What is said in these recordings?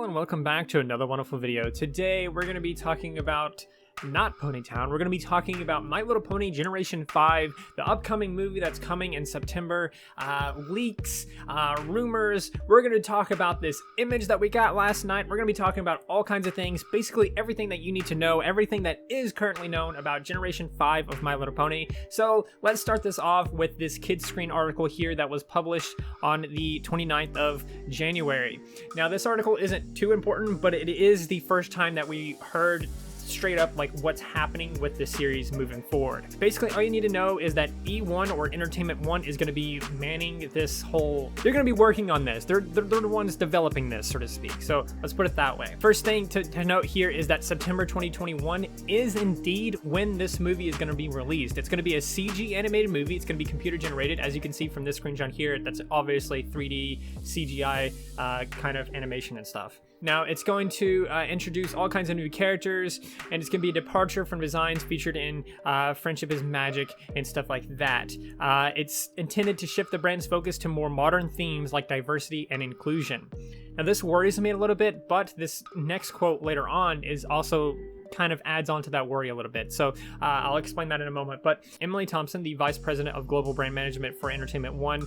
and welcome back to another wonderful video. Today we're going to be talking about not Ponytown. We're going to be talking about My Little Pony Generation 5, the upcoming movie that's coming in September, leaks, rumors. We're going to talk about this image that we got last night. We're going to be talking about all kinds of things, basically everything that you need to know, everything that is currently known about Generation 5 of My Little Pony. So let's start this off with this Kids Screen article here that was published on the 29th of January. Now this article isn't too important, but it is the first time that we heard straight up like what's happening with the series moving forward. Basically all you need to know is that E1 or Entertainment One is going to be manning this whole, they're going to be working on this, they're the ones developing this, so to speak. So let's put it that way. First thing to note here is that September 2021 is indeed when this movie is going to be released. It's going to be a CG animated movie. It's going to be computer generated, as you can see from this screenshot here. That's obviously 3D CGI kind of animation and stuff. Now, it's going to introduce all kinds of new characters, and it's going to be a departure from designs featured in Friendship is Magic and stuff like that. It's intended to shift the brand's focus to more modern themes like diversity and inclusion. Now, this worries me a little bit, but this next quote later on is also kind of adds on to that worry a little bit. So I'll explain that in a moment. But Emily Thompson, the Vice President of Global Brand Management for Entertainment One,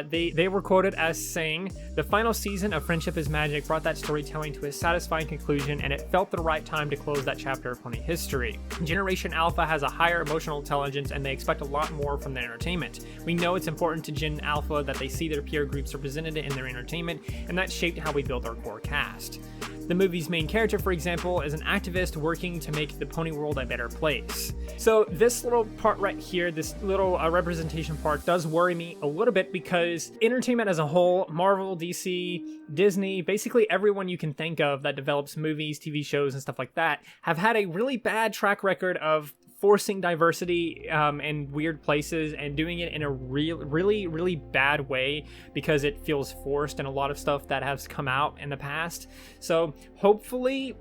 they were quoted as saying, "The final season of Friendship is Magic brought that storytelling to a satisfying conclusion, and it felt the right time to close that chapter of pony history. Generation Alpha has a higher emotional intelligence, and they expect a lot more from their entertainment. We know it's important to Gen Alpha that they see their peer groups represented in their entertainment, and that shaped how we build our core cast. The movie's main character, for example, is an activist working to make the pony world a better place." So this little part right here, this little representation part does worry me a little bit because entertainment as a whole, Marvel, DC, Disney, basically everyone you can think of that develops movies, TV shows, and stuff like that, have had a really bad track record of forcing diversity in weird places and doing it in a really bad way because it feels forced in a lot of stuff that has come out in the past. So hopefully,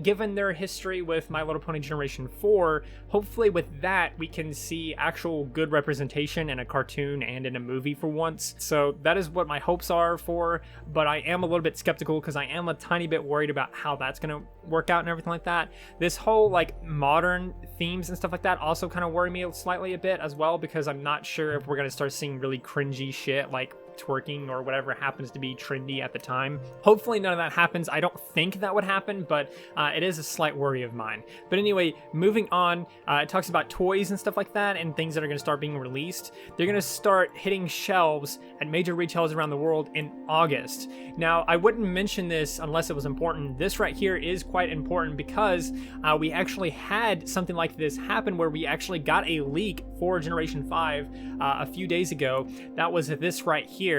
given their history with My Little Pony Generation 4, hopefully with that we can see actual good representation in a cartoon and in a movie for once. So that is what my hopes are for, but I am a little bit skeptical because I am a tiny bit worried about how that's going to work out and everything like that. This whole like modern themes and stuff like that also kind of worry me slightly a bit as well, because I'm not sure if we're going to start seeing really cringy shit like twerking or whatever happens to be trendy at the time. Hopefully none of that happens. I don't think that would happen, but it is a slight worry of mine. But anyway, moving on, it talks about toys and stuff like that and things that are going to start being released. They're going to start hitting shelves at major retailers around the world in August. Now, I wouldn't mention this unless it was important. This right here is quite important because we actually had something like this happen where we actually got a leak for Generation 5 a few days ago. That was this right here.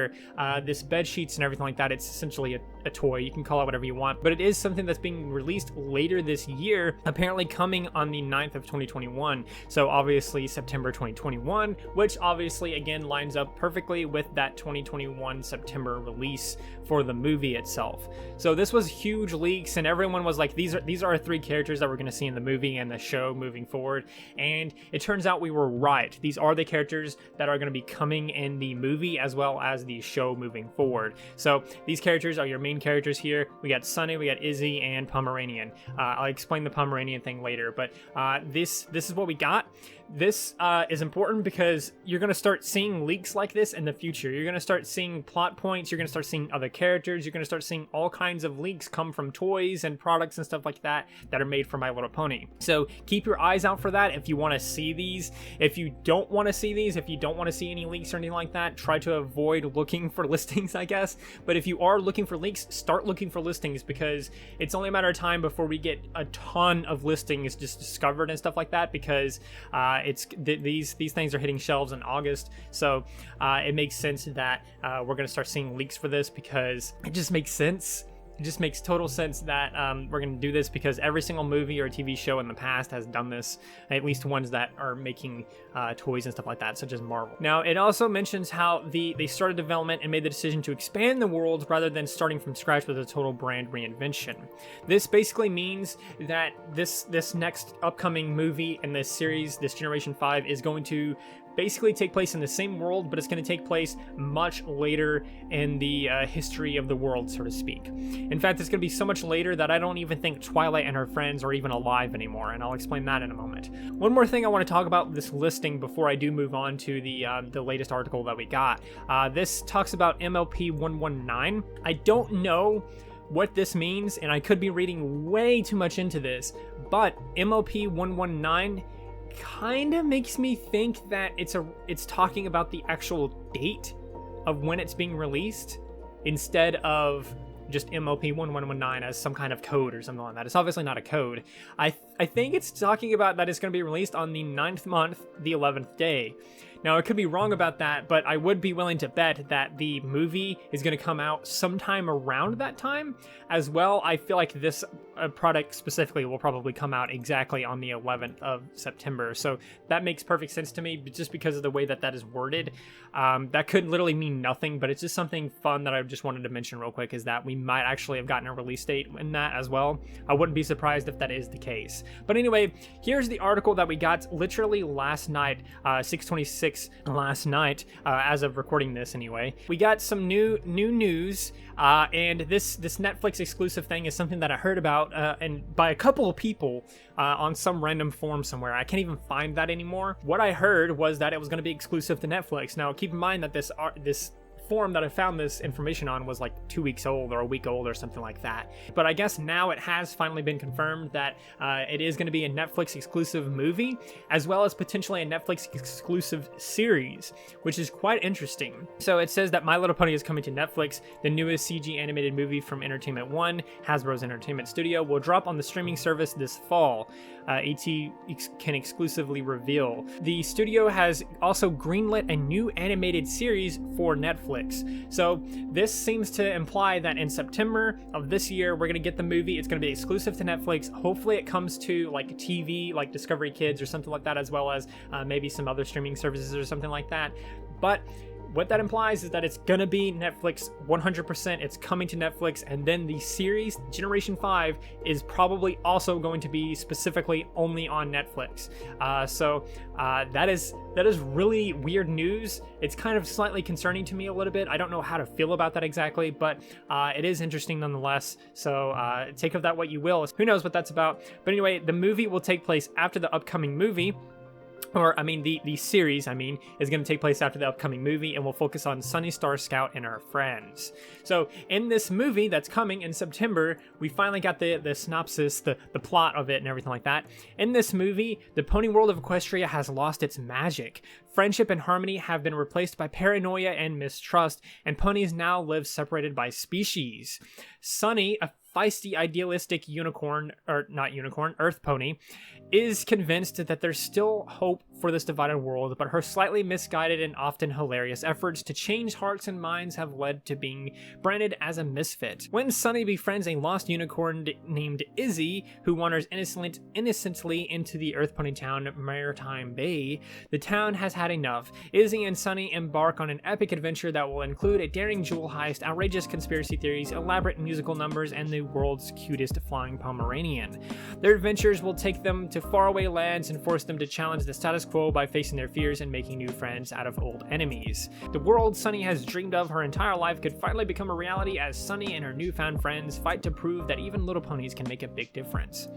This bed sheets and everything like that. It's essentially a toy. You can call it whatever you want, but it is something that's being released later this year, apparently coming on the 9th of 2021. So obviously September 2021, which obviously again lines up perfectly with that 2021 September release for the movie itself. So this was huge leaks and everyone was like, these are our three characters that we're going to see in the movie and the show moving forward. And it turns out we were right. These are the characters that are going to be coming in the movie as well as the show moving forward. So these characters are your main characters here. We got Sunny, we got Izzy, and Pomeranian. I'll explain the Pomeranian thing later, but this is what we got. This is important because you're going to start seeing leaks like this in the future. You're going to start seeing plot points. You're going to start seeing other characters. You're going to start seeing all kinds of leaks come from toys and products and stuff like that that are made for My Little Pony. So keep your eyes out for that if you want to see these. If you don't want to see these, if you don't want to see any leaks or anything like that, try to avoid looking for listings, I guess. But if you are looking for leaks, start looking for listings because it's only a matter of time before we get a ton of listings just discovered and stuff like that, because these things are hitting shelves in August. So it makes sense that we're going to start seeing leaks for this because it just makes sense. It just makes total sense that we're going to do this because every single movie or TV show in the past has done this, at least ones that are making toys and stuff like that, such as Marvel. Now, it also mentions how they started development and made the decision to expand the world rather than starting from scratch with a total brand reinvention. This basically means that this next upcoming movie in this series, this Generation 5, is going to basically take place in the same world, but it's going to take place much later in the history of the world, so to speak. In fact, it's going to be so much later that I don't even think Twilight and her friends are even alive anymore, and I'll explain that in a moment. One more thing I want to talk about this listing before I do move on to the latest article that we got. This talks about MLP 119. I don't know what this means, and I could be reading way too much into this, but MLP 119 kind of makes me think that it's talking about the actual date of when it's being released instead of just MLP 1119 as some kind of code or something like that. It's obviously not a code. I think it's talking about that it's going to be released on the 9th month, the 11th day. Now, I could be wrong about that, but I would be willing to bet that the movie is going to come out sometime around that time. As well, I feel like this product specifically will probably come out exactly on the 11th of September. So that makes perfect sense to me, just because of the way that is worded. That could literally mean nothing, but it's just something fun that I just wanted to mention real quick, is that we might actually have gotten a release date in that as well. I wouldn't be surprised if that is the case. But anyway, here's the article that we got literally last night, 6:26 last night, as of recording this anyway. We got some new news, and this Netflix exclusive thing is something that I heard about and by a couple of people on some random forum somewhere. I can't even find that anymore. What I heard was that it was going to be exclusive to Netflix. Now, keep in mind that this forum that I found this information on was like 2 weeks old or a week old or something like that. But I guess now it has finally been confirmed that it is going to be a Netflix exclusive movie, as well as potentially a Netflix exclusive series, which is quite interesting. So it says that My Little Pony is coming to Netflix. The newest CG animated movie from Entertainment One, Hasbro's entertainment studio, will drop on the streaming service this fall. AT can exclusively reveal. The studio has also greenlit a new animated series for Netflix. So this seems to imply that in September of this year, we're going to get the movie. It's going to be exclusive to Netflix. Hopefully it comes to like TV, like Discovery Kids or something like that, as well as maybe some other streaming services or something like that. But what that implies is that it's gonna be Netflix 100%. It's coming to Netflix, and then the series Generation 5 is probably also going to be specifically only on Netflix. So that is really weird news. It's kind of slightly concerning to me a little bit. I don't know how to feel about that exactly, but it is interesting nonetheless. So take of that what you will. Who knows what that's about? But anyway, the movie will take place after the upcoming movie. Or, I mean, the series, is going to take place after the upcoming movie, and will focus on Sunny Star Scout and her friends. So, in this movie that's coming in September, we finally got the synopsis, the plot of it, and everything like that. In this movie, the pony world of Equestria has lost its magic. Friendship and harmony have been replaced by paranoia and mistrust, and ponies now live separated by species. Sunny, a feisty, idealistic Earth pony, is convinced that there's still hope for this divided world, but her slightly misguided and often hilarious efforts to change hearts and minds have led to being branded as a misfit. When Sunny befriends a lost unicorn named Izzy, who wanders innocently into the Earth Ponytown Maritime Bay, the town has had enough. Izzy and Sunny embark on an epic adventure that will include a daring jewel heist, outrageous conspiracy theories, elaborate musical numbers, and the world's cutest flying Pomeranian. Their adventures will take them to faraway lands and force them to challenge the status quo by facing their fears and making new friends out of old enemies. The world Sunny has dreamed of her entire life could finally become a reality as Sunny and her newfound friends fight to prove that even little ponies can make a big difference.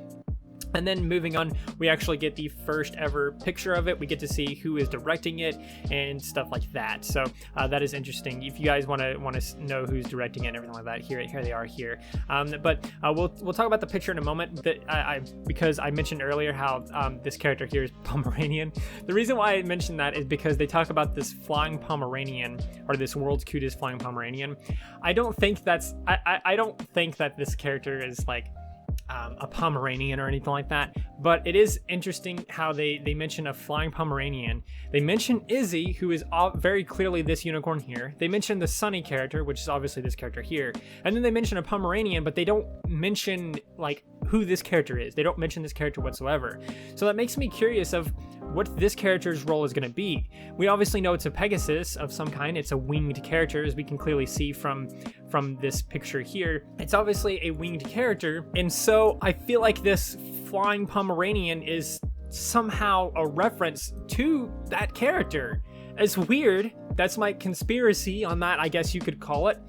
And then moving on, we actually get the first ever picture of it. We get to see who is directing it and stuff like that. So that is interesting. If you guys want to know who's directing it and everything like that, here they are here. But we'll talk about the picture in a moment. Because I mentioned earlier how this character here is Pomeranian. The reason why I mentioned that is because they talk about this flying Pomeranian, or this world's cutest flying Pomeranian. I don't think that this character is like a Pomeranian or anything like that, but it is interesting how they mention a flying Pomeranian. They mention Izzy, who is very clearly this unicorn here. They mention the Sunny character, which is obviously this character here, and then they mention a Pomeranian, but they don't mention like who this character is. They don't mention this character whatsoever. So that makes me curious of what this character's role is going to be. We obviously know it's a Pegasus of some kind. It's a winged character, as we can clearly see from this picture here. It's obviously a winged character, and so I feel like this flying Pomeranian is somehow a reference to that character. It's weird. That's my conspiracy on that, I guess you could call it.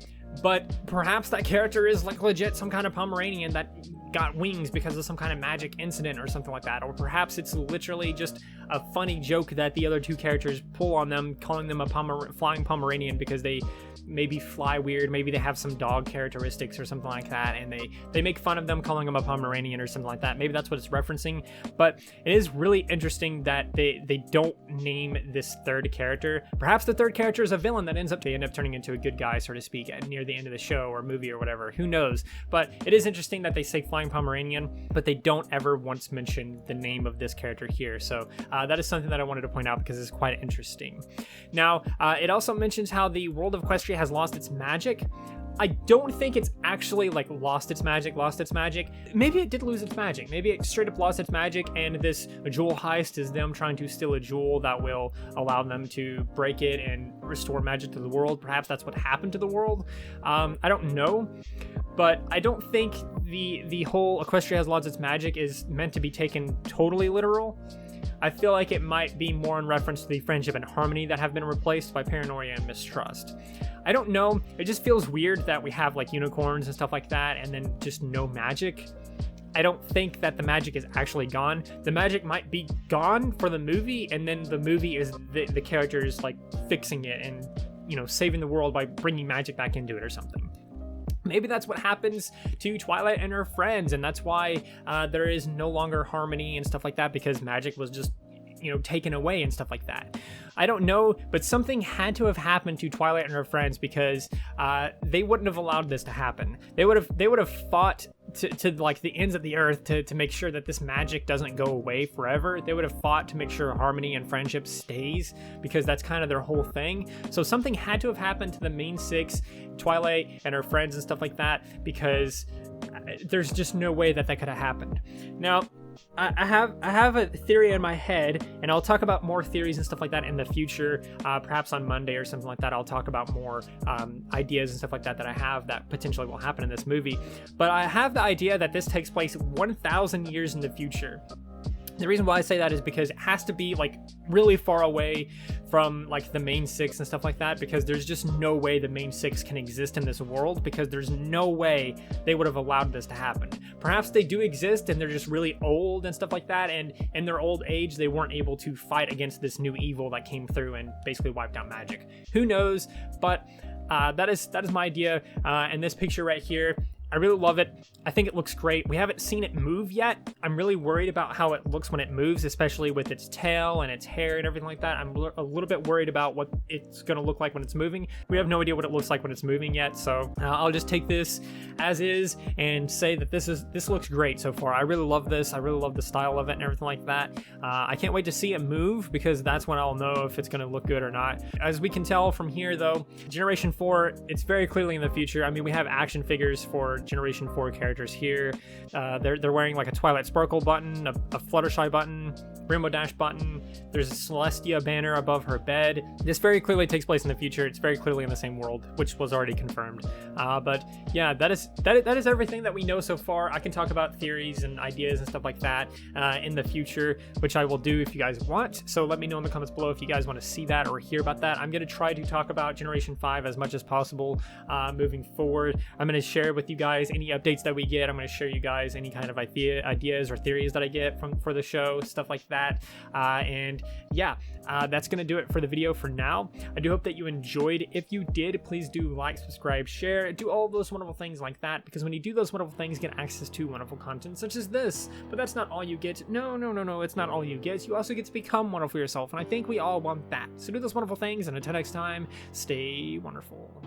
But perhaps that character is like legit some kind of Pomeranian that got wings because of some kind of magic incident or something like that. Or perhaps it's literally just a funny joke that the other two characters pull on them, calling them a flying Pomeranian because they maybe fly weird, maybe they have some dog characteristics or something like that, and they make fun of them calling them a Pomeranian or something like that. Maybe that's what it's referencing. But it is really interesting that they don't name this third character. Perhaps the third character is a villain that ends up turning into a good guy, so to speak, near the end of the show or movie or whatever. Who knows? But it is interesting that they say flying Pomeranian, but they don't ever once mention the name of this character here. So that is something that I wanted to point out because it's quite interesting. Now, it also mentions how the world of Equestria has lost its magic. I don't think it's actually like lost its magic. Maybe it did lose its magic. Maybe it straight up lost its magic, and this jewel heist is them trying to steal a jewel that will allow them to break it and restore magic to the world. Perhaps that's what happened to the world. I don't know, but I don't think the whole Equestria has lost its magic is meant to be taken totally literal. I feel like it might be more in reference to the friendship and harmony that have been replaced by paranoia and mistrust. I don't know, it just feels weird that we have like unicorns and stuff like that and then just no magic. I don't think that the magic is actually gone. The magic might be gone for the movie, and then the movie is the characters like fixing it and, you know, saving the world by bringing magic back into it or something. Maybe that's what happens to Twilight and her friends, and that's why there is no longer harmony and stuff like that, because magic was just, you know, taken away and stuff like that. I don't know, but something had to have happened to Twilight and her friends, because they wouldn't have allowed this to happen. They would have fought to like the ends of the earth to make sure that this magic doesn't go away forever. They would have fought to make sure harmony and friendship stays, because that's kind of their whole thing. So something had to have happened to the main six, Twilight and her friends and stuff like that, because there's just no way that could have happened. Now, I have a theory in my head, and I'll talk about more theories and stuff like that in the future. Perhaps on Monday or something like that, I'll talk about more ideas and stuff like that I have that potentially will happen in this movie. But I have the idea that this takes place 1,000 years in the future. The reason why I say that is because it has to be like really far away from like the main six and stuff like that, because there's just no way the main six can exist in this world, because there's no way they would have allowed this to happen. Perhaps they do exist and they're just really old and stuff like that, and in their old age they weren't able to fight against this new evil that came through and basically wiped out magic. Who knows? But that is my idea. And this picture right here, I really love it. I think it looks great. We haven't seen it move yet. I'm really worried about how it looks when it moves, especially with its tail and its hair and everything like that. I'm a little bit worried about what it's going to look like when it's moving. We have no idea what it looks like when it's moving yet, so I'll just take this as is and say that this looks great so far. I really love this. I really love the style of it and everything like that. I can't wait to see it move, because that's when I'll know if it's going to look good or not. As we can tell from here, though, Generation 4, it's very clearly in the future. I mean, we have action figures for Generation 4 characters here. They're wearing like a Twilight Sparkle button, a Fluttershy button, Rainbow Dash button. There's a Celestia banner above her bed. This very clearly takes place in the future. It's very clearly in the same world, which was already confirmed. But yeah, that is everything that we know so far. I can talk about theories and ideas and stuff like that in the future, which I will do if you guys want. So let me know in the comments below if you guys want to see that or hear about that. I'm going to try to talk about Generation 5 as much as possible moving forward. I'm going to share with you guys any updates that we get. I'm going to share you guys any kind of ideas or theories that I get for the show, stuff like that. And yeah, that's going to do it for the video for now. I do hope that you enjoyed. If you did, please do like, subscribe, share, do all those wonderful things like that, because when you do those wonderful things, you get access to wonderful content such as this. But that's not all you get. No, it's not all you get. You also get to become wonderful yourself, and I think we all want that. So do those wonderful things, and until next time, stay wonderful.